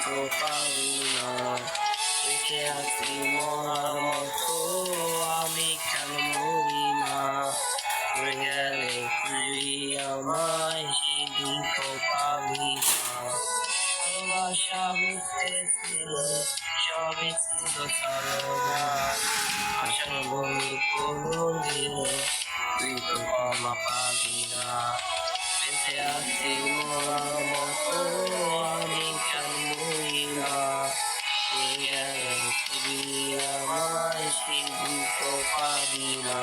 তো পারি না, বেঁচে আছি মরার মতো আমি কেন মরি না, মরে গেলে ফিরি আমায় সেদিন তো পারি না। ভালোবাসা বুঝতেছিল সবই ছিল সারোগা, আশার বন্ধু কোনদিন তুই তো ক্ষমা পাবি না, বেঁচে আছি মরার মতো আমি কেন মরি না, মরে গেলে ফিরি আমায় সেদিন তো পারি না।